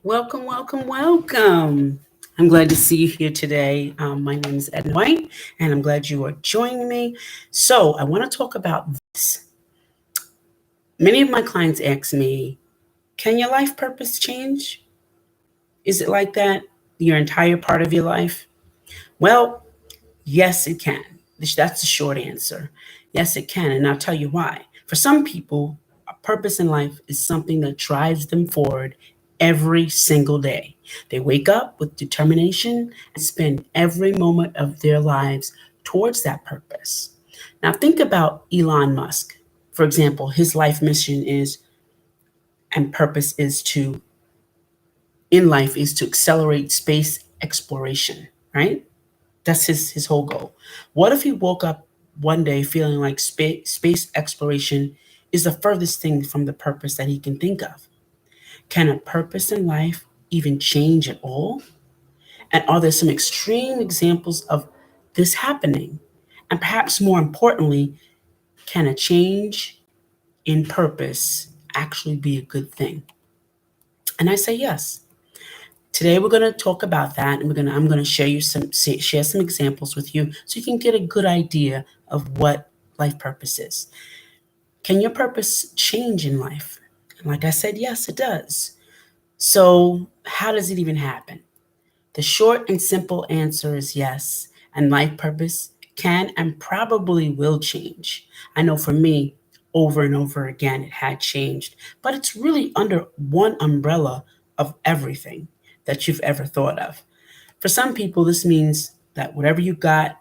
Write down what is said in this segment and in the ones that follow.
Welcome, welcome, welcome. I'm glad to see you here today. My name is Edna White, and I'm glad you are joining me. So, I want to talk about this. Many of my clients ask me, can your life purpose change? Is it like that your entire part of your life? Well, yes, it can. That's the short answer. Yes, it can, and I'll tell you why. For some people, a purpose in life is something that drives them forward every single day. They wake up with determination and spend every moment of their lives towards that purpose. Now, think about Elon Musk. For example, his life mission is and purpose is to, in life, is to accelerate space exploration, right? That's his whole goal. What if he woke up one day feeling like space exploration is the furthest thing from the purpose that he can think of? Can a purpose in life even change at all? And are there some extreme examples of this happening? And perhaps more importantly, can a change in purpose actually be a good thing? And I say yes. Today we're going to talk about that, and I'm going to share some examples with you so you can get a good idea of what life purpose is. Can your purpose change in life? And like I said, yes, it does. So, how does it even happen? The short and simple answer is yes, and life purpose can and probably will change. I know for me, over and over again, it had changed, but it's really under one umbrella of everything that you've ever thought of. For some people, this means that whatever you got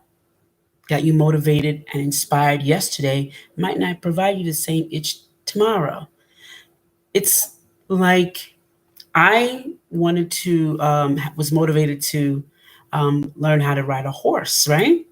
you motivated and inspired yesterday, might not provide you the same itch tomorrow. It's like I was motivated to learn how to ride a horse, right?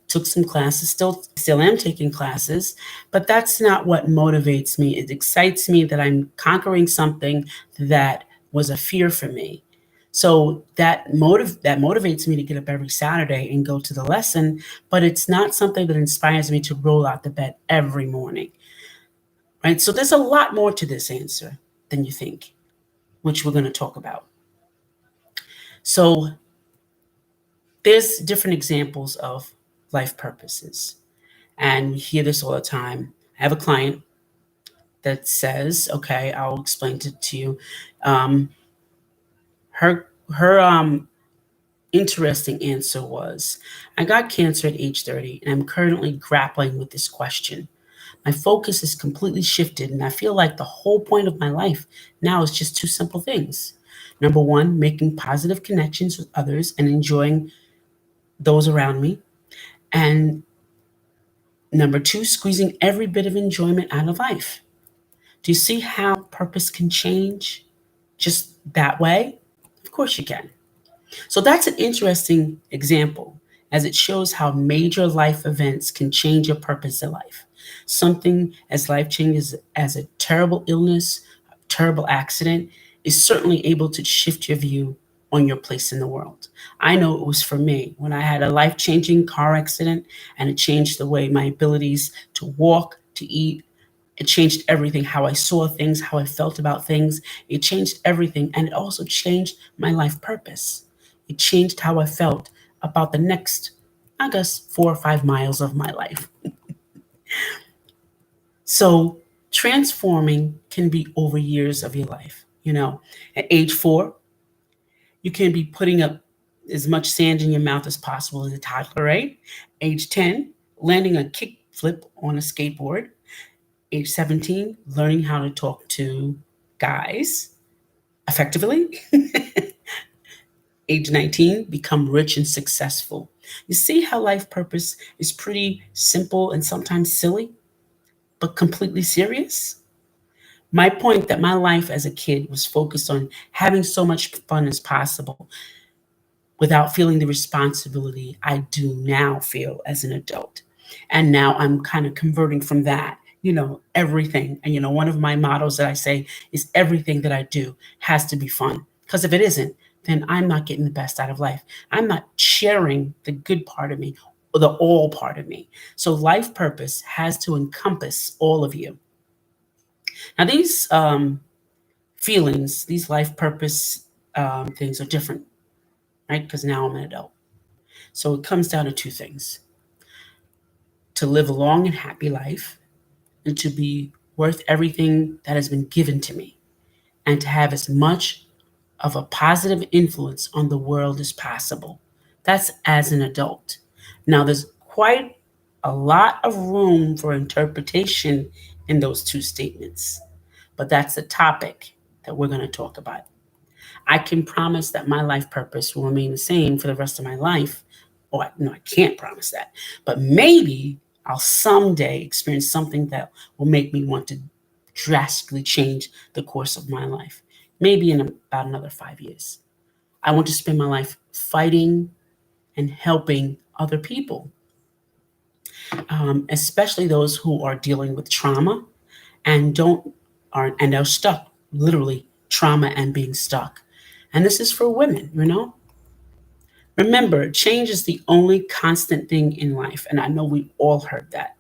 Took some classes, still am taking classes, but that's not what motivates me. It excites me that I'm conquering something that was a fear for me. So that motivates me to get up every Saturday and go to the lesson, but it's not something that inspires me to roll out the bed every morning. Right? So there's a lot more to this answer than you think, which we're going to talk about. So there's different examples of life purposes. And we hear this all the time. I have a client that says, okay, I'll explain it to you. Um, her interesting answer was, I got cancer at age 30, and I'm currently grappling with this question. My focus is completely shifted, and I feel like the whole point of my life now is just two simple things. Number one, making positive connections with others and enjoying those around me. And number two, squeezing every bit of enjoyment out of life. Do you see how purpose can change just that way? Of course you can. So that's an interesting example as it shows how major life events can change your purpose in life. Something as life changing as a terrible illness, a terrible accident, is certainly able to shift your view on your place in the world. I know it was for me when I had a life changing car accident, and it changed the way my abilities to walk, to eat. It changed everything, how I saw things, how I felt about things. It changed everything, and it also changed my life purpose. It changed how I felt about the next, I guess, 4 or 5 miles of my life. So transforming can be over years of your life. At age 4, you can be putting up as much sand in your mouth as possible as a toddler, right? Age 10, landing a kick flip on a skateboard. Age 17, learning how to talk to guys effectively. Age 19, become rich and successful. You see how life purpose is pretty simple and sometimes silly, but completely serious? My point that my life as a kid was focused on having so much fun as possible without feeling the responsibility I do now feel as an adult. And now I'm kind of converting from that, everything. And, one of my mottos that I say is everything that I do has to be fun. Because if it isn't, then I'm not getting the best out of life. I'm not sharing the good part of me or the all part of me. So life purpose has to encompass all of you. Now, these feelings, these life purpose things are different, right? Because now I'm an adult. So it comes down to two things: to live a long and happy life, and to be worth everything that has been given to me, and to have as much of a positive influence on the world as possible. That's as an adult. Now, there's quite a lot of room for interpretation in those two statements, but that's the topic that we're going to talk about. I can promise that my life purpose will remain the same for the rest of my life. Or, no, I can't promise that. But maybe I'll someday experience something that will make me want to drastically change the course of my life. Maybe in about another 5 years. I want to spend my life fighting and helping other people, especially those who are dealing with trauma and don't are and are stuck, literally trauma and being stuck. And this is for women. Remember, change is the only constant thing in life, and I know we all heard that.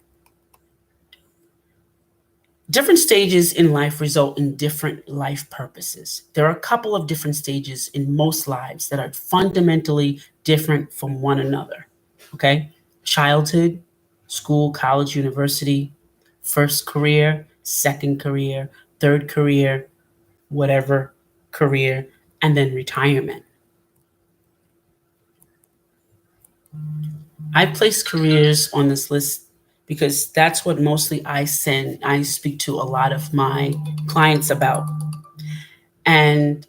Different stages in life result in different life purposes. There are a couple of different stages in most lives that are fundamentally different from one another. Okay? Childhood, school, college, university, first career, second career, third career, whatever career, and then retirement. I place careers on this list because that's what mostly I speak to a lot of my clients about. And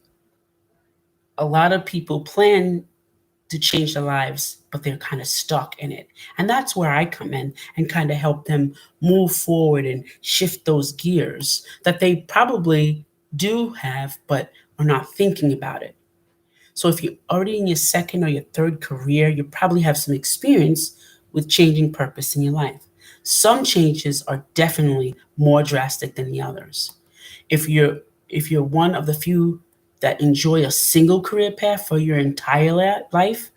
a lot of people plan to change their lives, but they're kind of stuck in it. And that's where I come in and kind of help them move forward and shift those gears that they probably do have, but are not thinking about it. So if you're already in your second or your third career, you probably have some experience with changing purpose in your life. Some changes are definitely more drastic than the others. If you're if you're one of the few that enjoy a single career path for your entire life,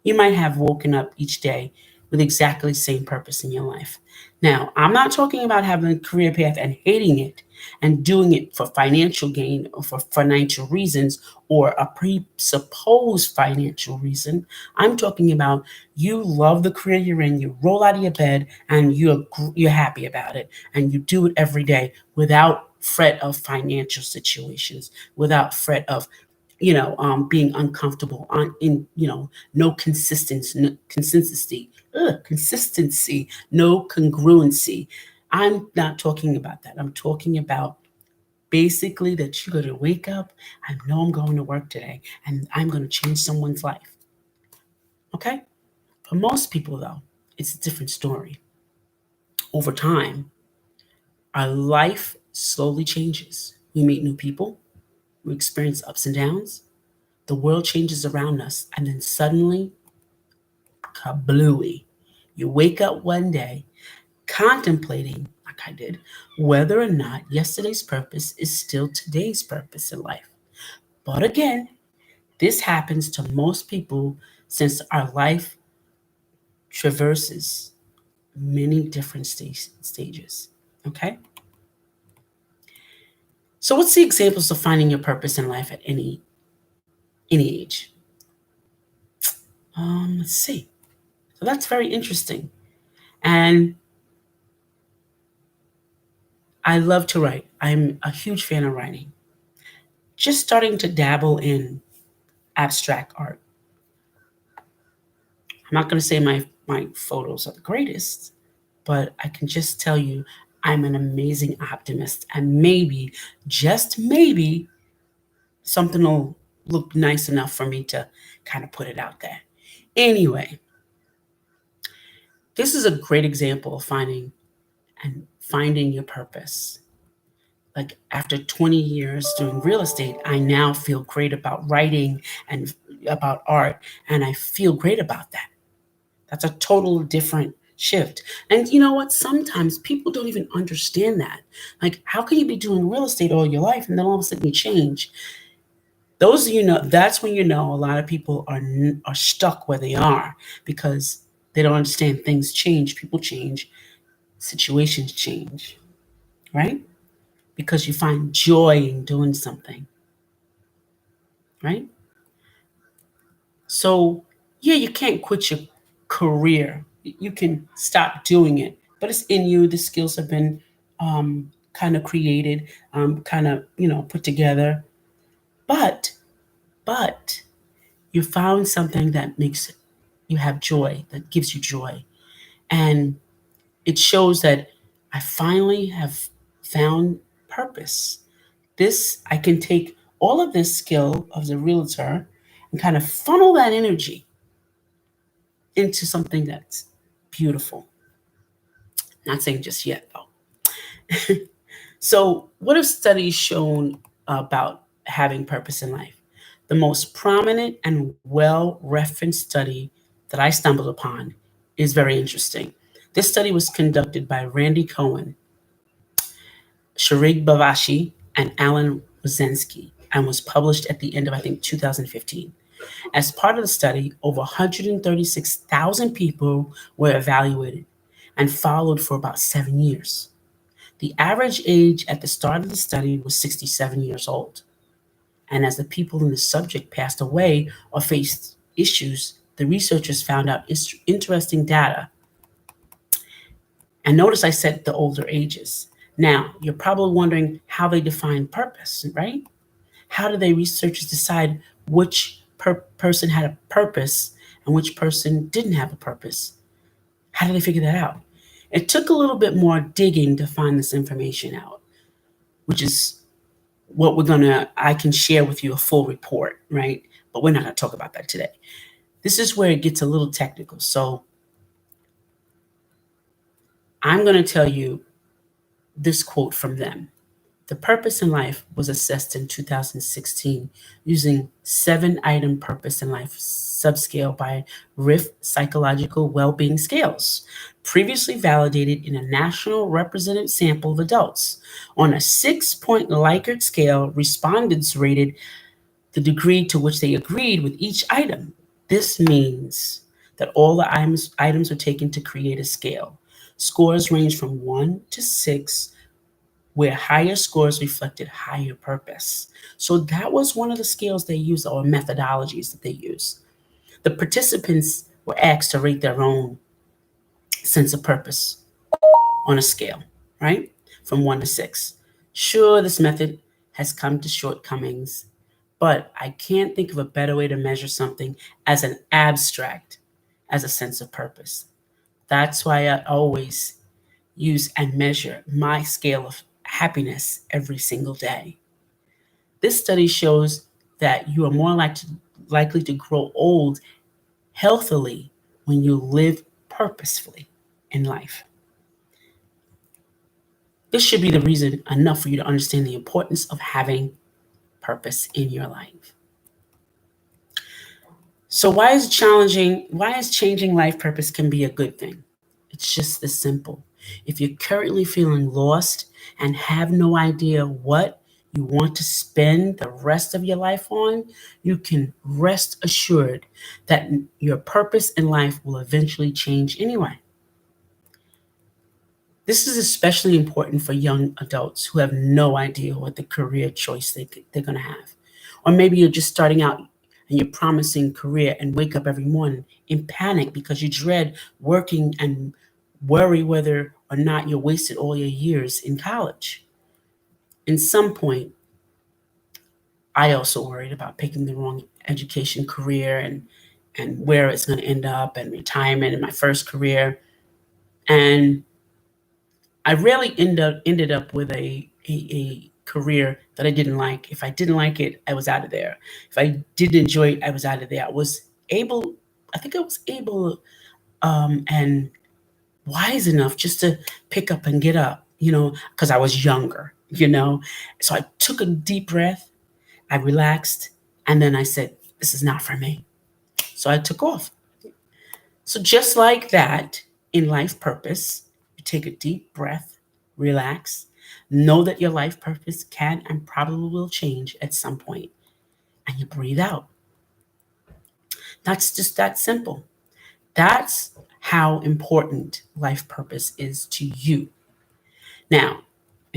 you might have woken up each day with exactly the same purpose in your life. Now, I'm not talking about having a career path and hating it and doing it for financial gain or for financial reasons or a presupposed financial reason. I'm talking about you love the career you're in, you roll out of your bed and you're happy about it and you do it every day without fret of financial situations, without fret of being uncomfortable on in no consistency, no congruency. I'm not talking about that. I'm talking about basically that you're going to wake up. I know I'm going to work today, and I'm going to change someone's life. Okay. For most people, though, it's a different story. Over time, our life slowly changes. We meet new people. We experience ups and downs. The world changes around us, and then suddenly, kablooey. You wake up one day contemplating, like I did, whether or not yesterday's purpose is still today's purpose in life. But again, this happens to most people since our life traverses many different stages. Okay? So, what's the examples of finding your purpose in life at any age? Let's see. So that's very interesting. And I love to write. I'm a huge fan of writing. Just starting to dabble in abstract art. I'm not going to say my photos are the greatest, but I can just tell you I'm an amazing optimist. And maybe, just maybe, something will look nice enough for me to kind of put it out there. Anyway, this is a great example of finding your purpose. Like after 20 years doing real estate, I now feel great about writing and about art, and I feel great about that. That's a total different shift. And you know what? Sometimes people don't even understand that. Like, how can you be doing real estate all your life and then all of a sudden you change? Those that's when a lot of people are stuck where they are because they don't understand things change, people change, situations change, right? because you find joy in doing something, right? So, yeah, you can't quit your career. You can stop doing it, but it's in you. The skills have been kind of created, kind of, put together. But, but you found something that makes you have joy, that gives you joy. And it shows that I finally have found purpose. This, I can take all of this skill of the realtor and kind of funnel that energy into something that's beautiful. Not saying just yet, though. So, what have studies shown about having purpose in life? The most prominent and well referenced study that I stumbled upon is very interesting. This study was conducted by Randy Cohen, Sharig Bavashi, and Alan Rosensky, and was published at the end of, I think, 2015. As part of the study, over 136,000 people were evaluated and followed for about 7 years. The average age at the start of the study was 67 years old. And as the people in the subject passed away or faced issues, the researchers found out interesting data. And notice I said the older ages. Now, you're probably wondering how they define purpose, right? How do they researchers decide which person had a purpose and which person didn't have a purpose? How do they figure that out? It took a little bit more digging to find this information out, which is what I can share with you a full report, right? But we're not going to talk about that today. This is where it gets a little technical. So I'm going to tell you this quote from them. The purpose in life was assessed in 2016 using 7-item purpose in life subscale by RIF psychological well-being scales, previously validated in a national representative sample of adults. On a 6-point Likert scale, respondents rated the degree to which they agreed with each item. This means that all the items were taken to create a scale. Scores range from 1 to 6, where higher scores reflected higher purpose. So that was one of the scales they used, or methodologies that they used. The participants were asked to rate their own sense of purpose on a scale, right? From 1 to 6. Sure, this method has come to shortcomings, but I can't think of a better way to measure something as an abstract as a sense of purpose. That's why I always use and measure my scale of happiness every single day. This study shows that you are more likely to grow old healthily when you live purposefully in life. This should be the reason enough for you to understand the importance of having purpose in your life. So why is changing life purpose can be a good thing? It's just this simple. If you're currently feeling lost and have no idea what you want to spend the rest of your life on, you can rest assured that your purpose in life will eventually change anyway. This is especially important for young adults who have no idea what the career choice they're going to have. Or maybe you're just starting out and you're promising career and wake up every morning in panic because you dread working and worry whether or not you wasted all your years in college. In some point, I also worried about picking the wrong education career and where it's going to end up and retirement in my first career. And I rarely ended up with a career that I didn't like. If I didn't like it, I was out of there. If I didn't enjoy it, I was out of there. I think I was able and wise enough just to pick up and get up, because I was younger. So I took a deep breath, I relaxed, and then I said, this is not for me. So I took off. So just like that, in life purpose, you take a deep breath, relax, know that your life purpose can and probably will change at some point, and you breathe out. That's just that simple. That's how important life purpose is to you. Now,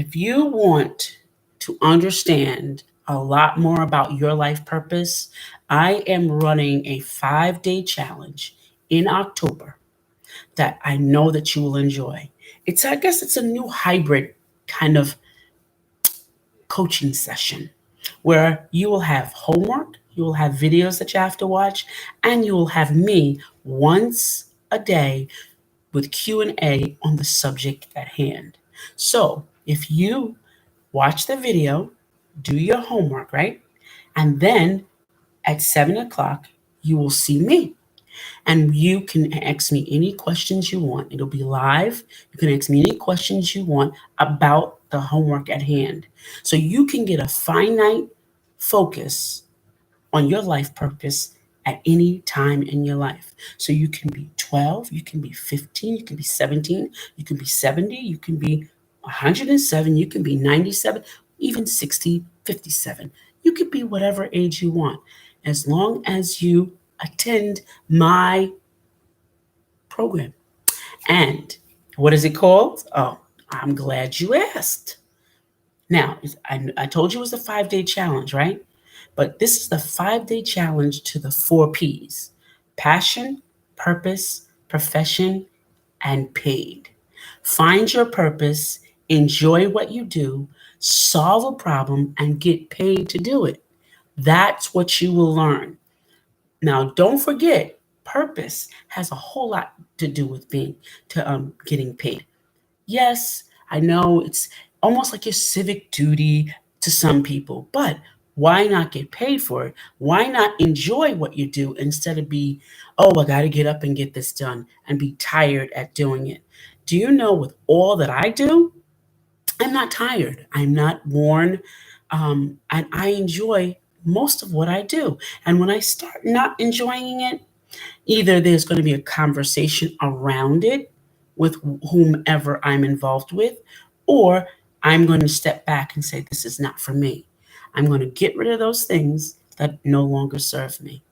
If you want to understand a lot more about your life purpose, I am running a 5-day challenge in October that I know that you will enjoy. I guess it's a new hybrid kind of coaching session where you will have homework, you will have videos that you have to watch, and you will have me once a day with Q&A on the subject at hand. So, if you watch the video, do your homework, right? And then at 7 o'clock, you will see me. And you can ask me any questions you want. It'll be live. You can ask me any questions you want about the homework at hand. So you can get a finite focus on your life purpose at any time in your life. So you can be 12, you can be 15, you can be 17, you can be 70, you can be 107, you can be 97, even 60, 57. You can be whatever age you want as long as you attend my program. And what is it called? Oh, I'm glad you asked. Now, I told you it was a 5-day challenge, right? But this is the 5-day challenge to the 4 P's: passion, purpose, profession, and paid. Find your purpose, enjoy what you do, solve a problem, and get paid to do it. That's what you will learn. Now, don't forget, purpose has a whole lot to do with getting paid. Yes, I know it's almost like your civic duty to some people, but why not get paid for it? Why not enjoy what you do instead of oh, I got to get up and get this done and be tired at doing it? Do you know with all that I do, I'm not tired. I'm not worn. And I enjoy most of what I do. And when I start not enjoying it, either there's going to be a conversation around it with whomever I'm involved with, or I'm going to step back and say, this is not for me. I'm going to get rid of those things that no longer serve me.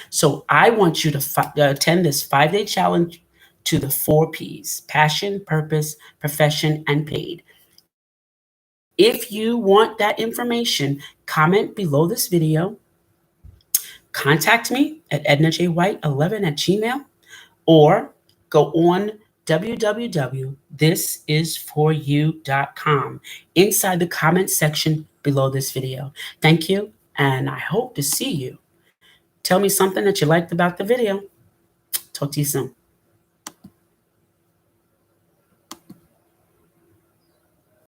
So I want you to attend this 5-day challenge to the 4 P's: passion, purpose, profession, and paid. If you want that information, comment below this video. Contact me at ednajwhite11@gmail, or go on www.thisisforyou.com inside the comment section below this video. Thank you, and I hope to see you. Tell me something that you liked about the video. Talk to you soon.